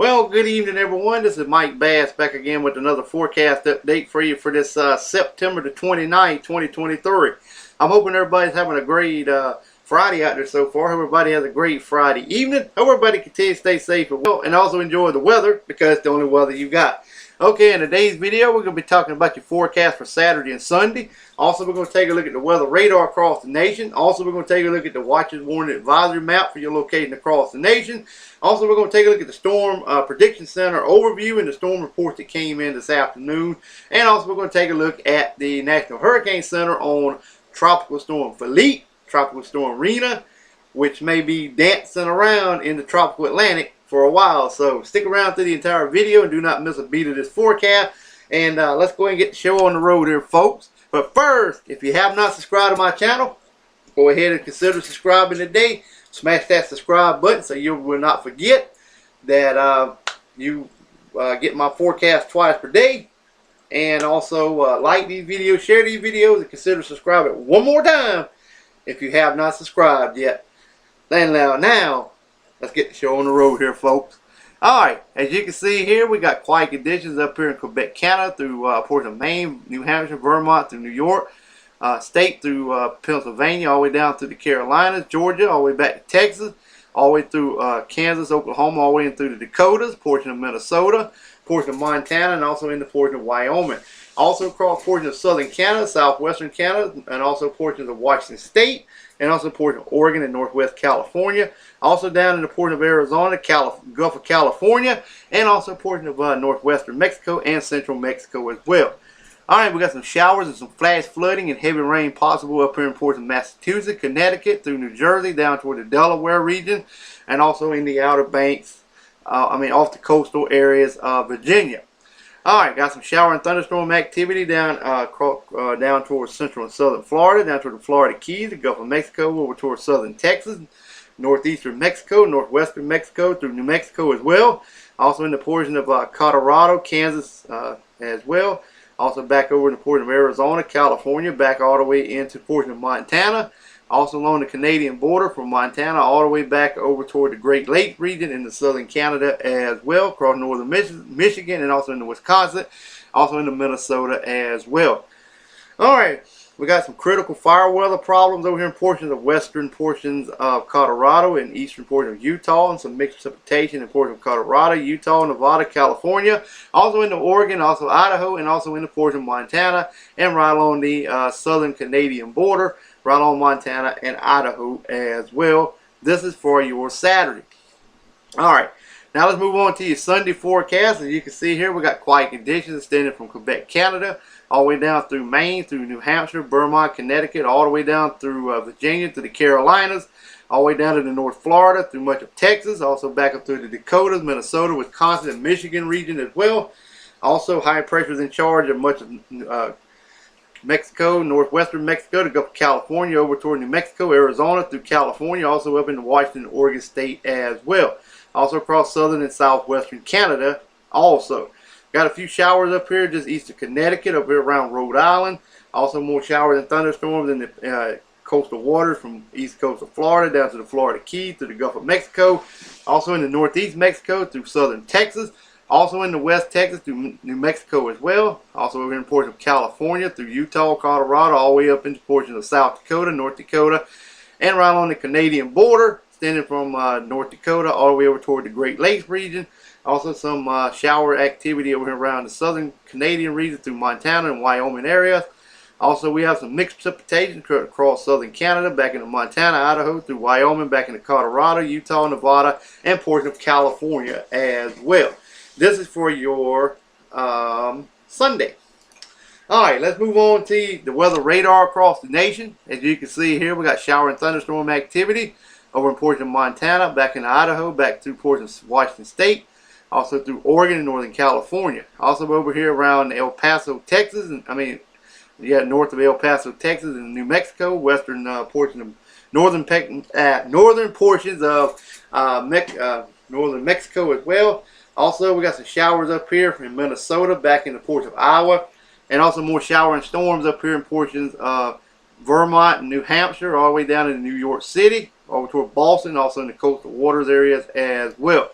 Well, good evening, everyone. This is Mike Bass back again with another forecast update for you for this September the 29th, 2023. I'm hoping everybody's having a great Friday out there so far. Hope everybody has a great Friday evening. Hope everybody continues to stay safe and well, and also enjoy the weather because it's the only weather you got. Okay, in today's video, we're going to be talking about your forecast for Saturday and Sunday. Also, we're going to take a look at the weather radar across the nation. Also, we're going to take a look at the Watches Warning Advisory map for your location across the nation. Also, we're going to take a look at the Storm Prediction Center overview and the storm report that came in this afternoon. And also, we're going to take a look at the National Hurricane Center on Tropical Storm Philippe, Tropical Storm Rina, which may be dancing around in the tropical Atlantic for a while. So stick around through the entire video and do not miss a beat of this forecast. And let's go ahead and get the show on the road here, folks. But first, if you have not subscribed to my channel, go ahead and consider subscribing today. Smash that subscribe button so you will not forget that you get my forecast twice per day. And also like these videos, share these videos, and consider subscribing one more time if you have not subscribed yet. Then now, let's get the show on the road here, folks. Alright, as you can see here, we got quiet conditions up here in Quebec, Canada, through portions of Maine, New Hampshire, Vermont, through New York, state through Pennsylvania, all the way down through the Carolinas, Georgia, all the way back to Texas, all the way through Kansas, Oklahoma, all the way in through the Dakotas, portion of Minnesota, portion of Montana, and also in the portion of Wyoming. Also across portions of southern Canada, southwestern Canada, and also portions of Washington State, and also portions of Oregon and northwest California. Also down in the portion of Arizona, Gulf of California, and also portion of northwestern Mexico and central Mexico as well. Alright, we got some showers and some flash flooding and heavy rain possible up here in portions of Massachusetts, Connecticut, through New Jersey, down toward the Delaware region, and also in the Outer Banks, off the coastal areas of Virginia. Alright, got some shower and thunderstorm activity down down towards central and southern Florida, down toward the Florida Keys, the Gulf of Mexico, over towards southern Texas, northeastern Mexico, northwestern Mexico, through New Mexico as well. Also in the portion of Colorado, Kansas as well. Also back over in the portion of Arizona, California, back all the way into the portion of Montana. Also along the Canadian border from Montana all the way back over toward the Great Lakes region in the southern Canada as well, across northern Michigan and also into Wisconsin, also into Minnesota as well. Alright, we got some critical fire weather problems over here in portions of western portions of Colorado and eastern portion of Utah, and some mixed precipitation in portions of Colorado, Utah, Nevada, California, also into Oregon, also Idaho, and also in the portion of Montana, and right along the southern Canadian border, right on Montana and Idaho as well. This is for your Saturday. Alright, now let's move on to your Sunday forecast. As you can see here, we got quiet conditions extending from Quebec, Canada, all the way down through Maine, through New Hampshire, Vermont, Connecticut, all the way down through Virginia, to the Carolinas, all the way down to the North Florida, through much of Texas, also back up through the Dakotas, Minnesota, Wisconsin, and Michigan region as well. Also, high pressure is in charge of much of Mexico, northwestern Mexico, to Gulf of California, over toward New Mexico, Arizona, through California, also up into Washington and Oregon State as well. Also across southern and southwestern Canada also. Got a few showers up here just east of Connecticut, up here around Rhode Island. Also more showers and thunderstorms in the coastal waters from east coast of Florida down to the Florida Keys, to the Gulf of Mexico. Also in the northeast Mexico through southern Texas. Also in the west Texas through New Mexico as well. Also over in portions of California through Utah, Colorado, all the way up into portions of South Dakota, North Dakota, and right on the Canadian border, extending from North Dakota all the way over toward the Great Lakes region. Also some shower activity over here around the southern Canadian region through Montana and Wyoming areas. Also we have some mixed precipitation across southern Canada, back into Montana, Idaho, through Wyoming, back into Colorado, Utah, Nevada, and portions of California as well. This is for your Sunday. Alright, let's move on to the weather radar across the nation. As you can see here, we got shower and thunderstorm activity over in portions of Montana, back in Idaho, back through portions of Washington State, also through Oregon and northern California. Also over here around El Paso, Texas, north of El Paso, Texas, and New Mexico, western portion of northern portions of northern Mexico as well. Also, we got some showers up here in Minnesota, back in the portion of Iowa, and also more shower and storms up here in portions of Vermont and New Hampshire, all the way down into New York City, over toward Boston, also in the coastal waters areas as well.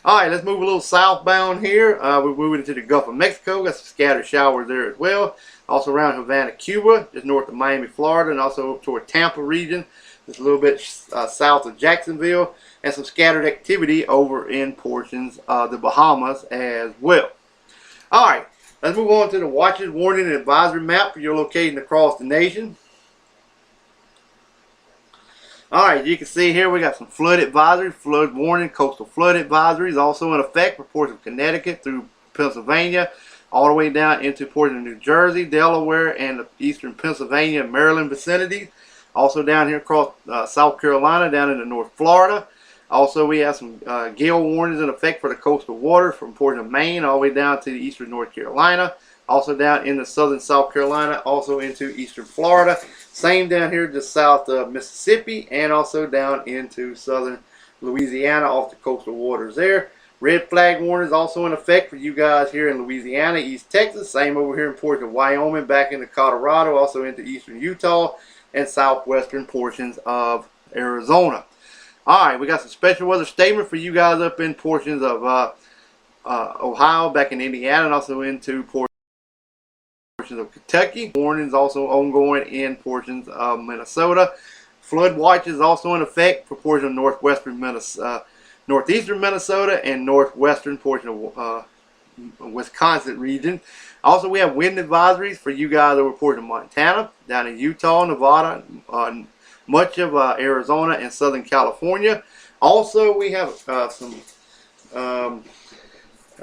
Alright, let's move a little southbound here. We're moving into the Gulf of Mexico. Got some scattered showers there as well. Also around Havana, Cuba, just north of Miami, Florida, and also up toward Tampa region. Just a little bit south of Jacksonville. And some scattered activity over in portions of the Bahamas as well. Alright, let's move on to the Watches, Warning, and Advisory map for your location across the nation. Alright, you can see here we got some flood advisories, flood warning, coastal flood advisories also in effect for portions of Connecticut through Pennsylvania, all the way down into portions of New Jersey, Delaware, and the eastern Pennsylvania and Maryland vicinities. Also down here across South Carolina, down into North Florida. Also we have some gale warnings in effect for the coastal waters from portions of Maine all the way down to the eastern North Carolina. Also down into southern South Carolina, also into eastern Florida. Same down here just south of Mississippi, and also down into southern Louisiana off the coastal waters there. Red flag warnings also in effect for you guys here in Louisiana, East Texas. Same over here in portions of Wyoming, back into Colorado, also into eastern Utah, and southwestern portions of Arizona. Alright, we got some special weather statement for you guys up in portions of Ohio, back in Indiana, and also into portions of Kentucky. Warnings also ongoing in portions of Minnesota. Flood watches also in effect for portions of northwestern Minnesota, northeastern Minnesota, and northwestern portion of Wisconsin region. Also, we have wind advisories for you guys over portions of Montana, down in Utah, Nevada, much of Arizona and Southern California. Also, we have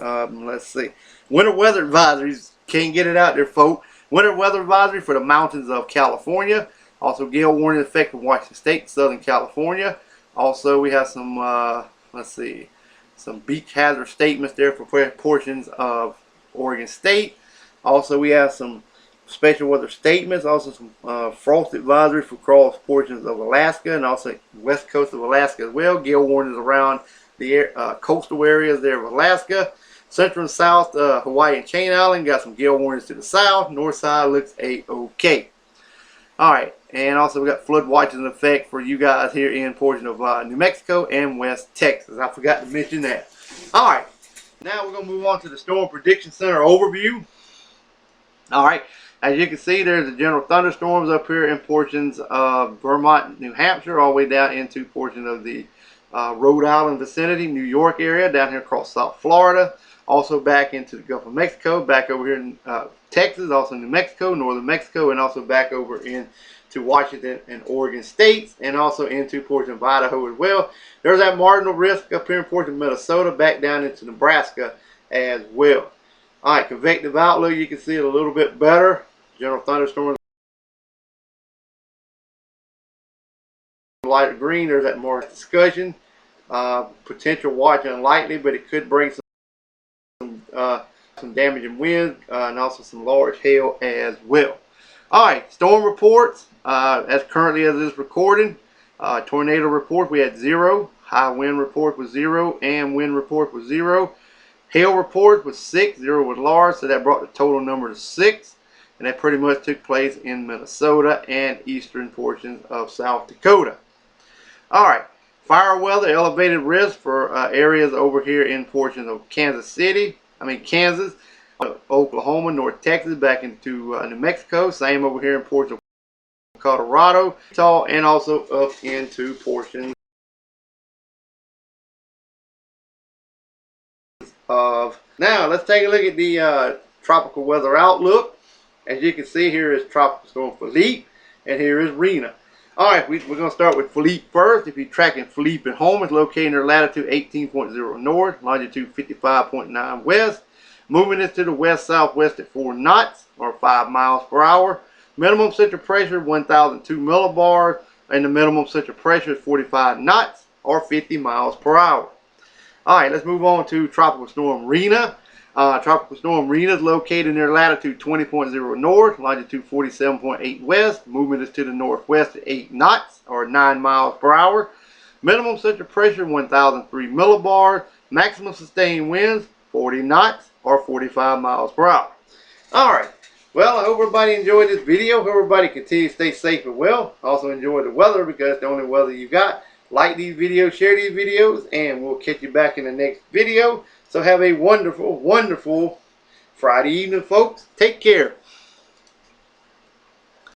let's see, winter weather advisories. Can't get it out there, folks. Winter weather advisory for the mountains of California. Also, gale warning in effect for Washington State, Southern California. Also, we have some, let's see, some beach hazard statements there for portions of Oregon State. Also, we have some special weather statements. Also, some frost advisory for across portions of Alaska and also west coast of Alaska as well. Gale warnings around the coastal areas there of Alaska. Central and South Hawaii and Chain Island got some gale warnings to the south. North side looks a-okay. Alright, and also we got flood watches in effect for you guys here in portion of New Mexico and West Texas. I forgot to mention that. Alright, now we're going to move on to the Storm Prediction Center overview. Alright, as you can see, there's the general thunderstorms up here in portions of Vermont, New Hampshire, all the way down into portion of the Rhode Island vicinity, New York area, down here across South Florida. Also back into the Gulf of Mexico, back over here in Texas, also New Mexico, northern Mexico, and also back over into Washington and Oregon states, and also into portion of Idaho as well. There's that marginal risk up here in portion of Minnesota, back down into Nebraska as well. Alright, convective outlook, you can see it a little bit better. General thunderstorms, lighter green, there's that more discussion. Potential watch unlikely, but it could bring some damaging wind and also some large hail as well. Alright, storm reports. As currently as it is recorded, tornado report we had 0, high wind report was 0, and wind report was 0. Hail report was 6, 0 was large, so that brought the total number to 6. And that pretty much took place in Minnesota and eastern portions of South Dakota. Alright, fire weather, elevated risk for areas over here in portions of Kansas, Oklahoma, North Texas, back into New Mexico. Same over here in portions of Colorado, Utah, and also up into portions of. Now, let's take a look at the tropical weather outlook. As you can see, here is Tropical Storm Philippe, and here is Rina. Alright, we're going to start with Philippe first. If you're tracking Philippe at home, it's located near latitude 18.0 north, longitude 55.9 west. Moving into the west-southwest at 4 knots, or 5 miles per hour. Minimum central pressure 1,002 millibars, and the minimum central pressure is 45 knots, or 50 miles per hour. Alright, let's move on to Tropical Storm Rina. Tropical Storm Rina is located near latitude 20.0 north, longitude 47.8 west. Movement is to the northwest at 8 knots, or 9 miles per hour. Minimum central pressure 1,003 millibars. Maximum sustained winds 40 knots, or 45 miles per hour. Alright, well, I hope everybody enjoyed this video. Hope everybody continues to stay safe and well. Also enjoy the weather, because it's the only weather you got. like these videos, share these videos, and we'll catch you back in the next video. So have a wonderful, wonderful Friday evening, folks. Take care.